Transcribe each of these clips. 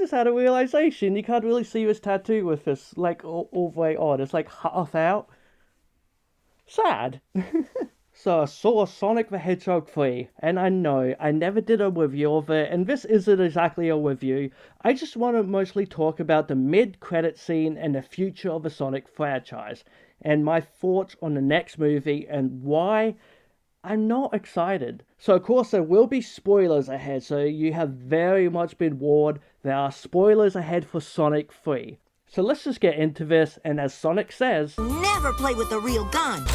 just had a realization. You can't really see his tattoo with this, like, all the way on. It's like half out. Sad. So I saw Sonic the Hedgehog 3, and I know I never did a review of it, and this isn't exactly a review. I just want to mostly talk about the mid-credit scene and the future of the Sonic franchise, and my thoughts on the next movie and why I'm not excited. So of course there will be spoilers ahead, so you have very much been warned. There are spoilers ahead for Sonic 3. So let's just get into this, and as Sonic says, never play with a real gun.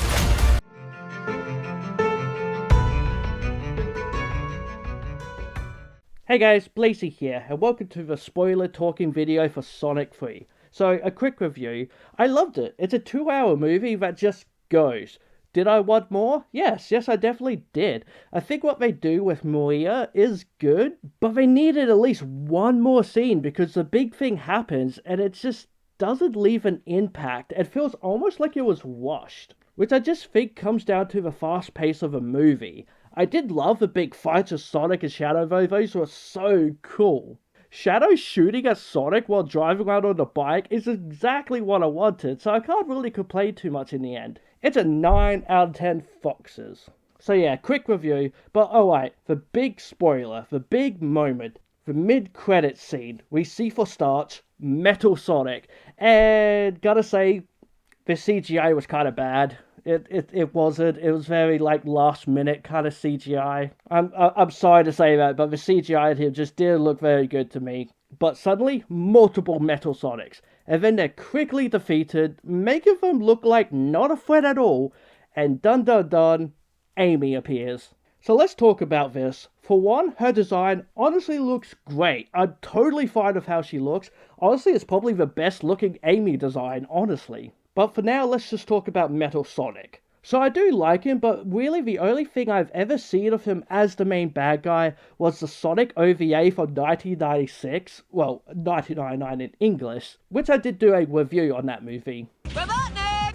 Hey guys, Blazie here, and welcome to the spoiler talking video for Sonic 3. So, a quick review. I loved it. It's a 2-hour movie that just goes. Did I want more? Yes, I definitely did. I think what they do with Maria is good, but they needed at least one more scene because the big thing happens and it just doesn't leave an impact. It feels almost like it was rushed, which I just think comes down to the fast pace of a movie. I did love the big fights of Sonic and Shadow though, those were so cool. Shadow shooting at Sonic while driving around on the bike is exactly what I wanted, so I can't really complain too much in the end. It's a 9 out of 10 foxes. So yeah, quick review, but alright, the big spoiler, the big moment, the mid-credits scene, we see for starts, Metal Sonic, and gotta say, the CGI was kind of bad. It wasn't. It was very like last minute kind of CGI. I'm sorry to say that, but the CGI in here just didn't look very good to me. But suddenly, multiple Metal Sonics, and then they're quickly defeated, making them look like not a threat at all. And dun dun dun, Amy appears. So let's talk about this. For one, her design honestly looks great. I'm totally fine with how she looks. Honestly, it's probably the best looking Amy design, honestly. But for now, let's just talk about Metal Sonic. So I do like him, but really the only thing I've ever seen of him as the main bad guy was the Sonic OVA from 1996, well, 1999 in English, which I did do a review on that movie. Robotnik!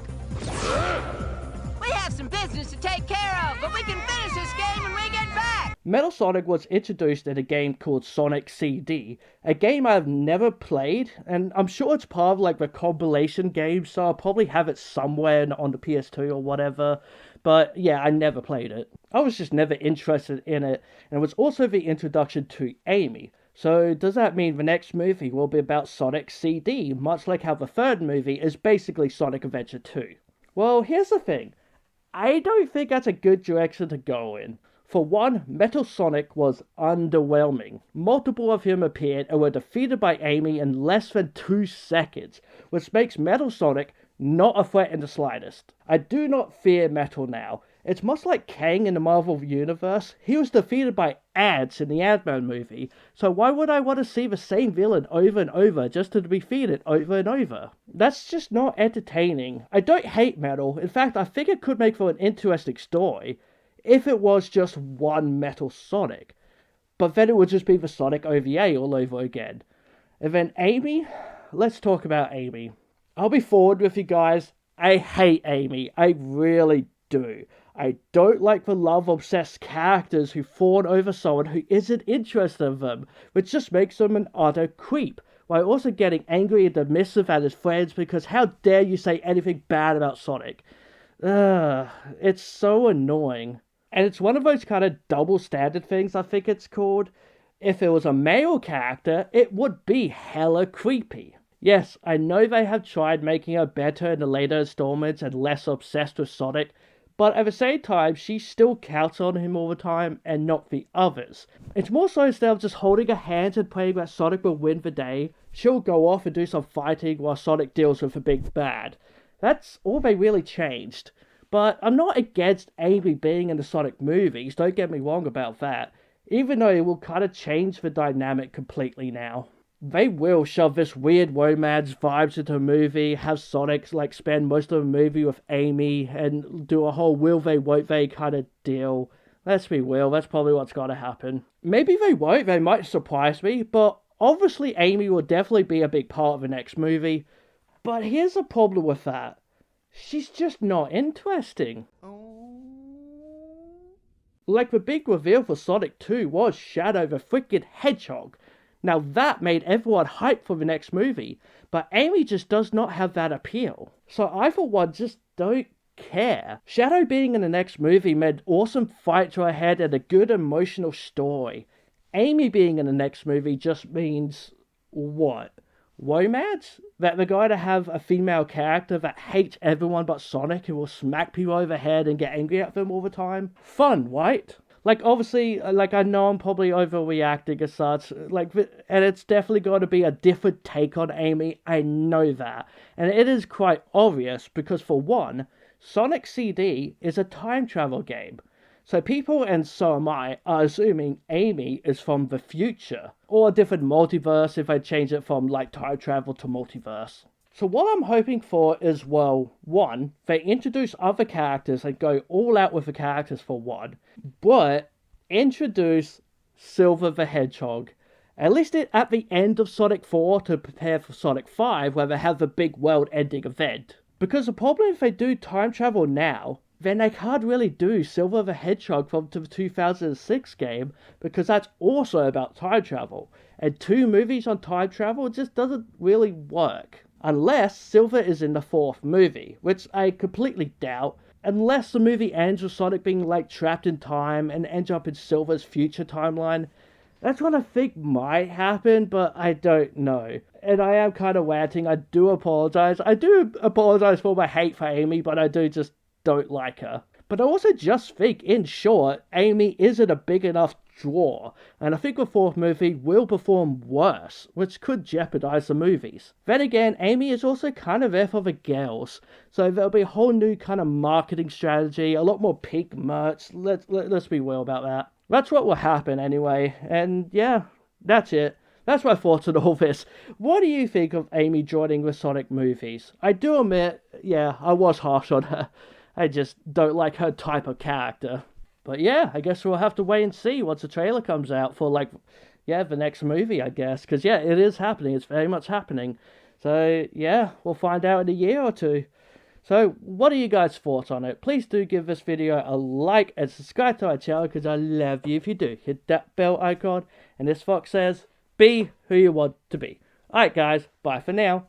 We have some business to take care of, but we can finish this game when we get back! Metal Sonic was introduced in a game called Sonic CD, a game I've never played, and I'm sure it's part of like the compilation game, so I'll probably have it somewhere on the PS2 or whatever, but yeah, I never played it. I was just never interested in it, and it was also the introduction to Amy. So does that mean the next movie will be about Sonic CD, much like how the third movie is basically Sonic Adventure 2? Well, here's the thing. I don't think that's a good direction to go in. For one, Metal Sonic was underwhelming. Multiple of him appeared and were defeated by Amy in less than 2 seconds, which makes Metal Sonic not a threat in the slightest. I do not fear Metal now. It's much like Kang in the Marvel Universe. He was defeated by ants in the Ant-Man movie, so why would I want to see the same villain over and over just to defeat it over and over? That's just not entertaining. I don't hate Metal. In fact, I think it could make for an interesting story if it was just one Metal Sonic. But then it would just be the Sonic OVA all over again. And then Amy? Let's talk about Amy. I'll be forward with you guys. I hate Amy. I really do. I don't like the love-obsessed characters who fawn over someone who isn't interested in them, which just makes them an utter creep, while also getting angry and dismissive at his friends because how dare you say anything bad about Sonic. It's so annoying. And it's one of those kind of double standard things, I think it's called. If it was a male character, it would be hella creepy. Yes, I know they have tried making her better in the later installments and less obsessed with Sonic, but at the same time, she still counts on him all the time and not the others. It's more so instead of just holding her hands and praying that Sonic will win the day, she'll go off and do some fighting while Sonic deals with the big bad. That's all they really changed. But I'm not against Amy being in the Sonic movies, don't get me wrong about that, even though it will kind of change the dynamic completely now. They will shove this weird romance vibes into a movie, have Sonic like spend most of the movie with Amy, and do a whole will they won't they kind of deal. Let's be real, that's probably what's gotta happen. Maybe they won't, they might surprise me, but obviously Amy will definitely be a big part of the next movie. But here's the problem with that. She's just not interesting. Like the big reveal for Sonic 2 was Shadow the freaking Hedgehog. Now that made everyone hyped for the next movie, but Amy just does not have that appeal. So I for one just don't care. Shadow being in the next movie meant awesome fights are ahead and a good emotional story. Amy being in the next movie just means what? Romance? That the guy to have a female character that hates everyone but Sonic and will smack people over the head and get angry at them all the time? Fun, right? Like, obviously, like, I know I'm probably overreacting as such, like, and it's definitely got to be a different take on Amy, I know that. And it is quite obvious, because for one, Sonic CD is a time travel game. So people, and so am I, are assuming Amy is from the future, or a different multiverse if I change it from, like, time travel to multiverse. So what I'm hoping for is, well, one, they introduce other characters and go all out with the characters for one, but introduce Silver the Hedgehog. At least at the end of Sonic 4 to prepare for Sonic 5 where they have the big world-ending event. Because the problem if they do time travel now, then they can't really do Silver the Hedgehog from the 2006 game because that's also about time travel. And 2 movies on time travel just doesn't really work. Unless Silver is in the 4th movie, which I completely doubt. Unless the movie ends with Sonic being like trapped in time and ends up in Silver's future timeline. That's what I think might happen, but I don't know. And I am kind of ranting, I do apologize. I do apologize for my hate for Amy, but I do just don't like her. But I also just think, in short, Amy isn't a big enough draw, and I think the 4th movie will perform worse, which could jeopardize the movies. Then again, Amy is also kind of there for the girls, so there'll be a whole new kind of marketing strategy, a lot more pink merch, let's be real about that. That's what will happen anyway, and yeah, that's it. That's my thoughts on all this. What do you think of Amy joining the Sonic movies? I do admit, yeah, I was harsh on her. I just don't like her type of character. But yeah, I guess we'll have to wait and see once the trailer comes out for, like, yeah, the next movie, I guess. Because, yeah, it is happening. It's very much happening. So, yeah, we'll find out in a year or two. So, what are you guys' thoughts on it? Please do give this video a like and subscribe to our channel because I love you if you do. Hit that bell icon. And this Fox says, be who you want to be. Alright, guys. Bye for now.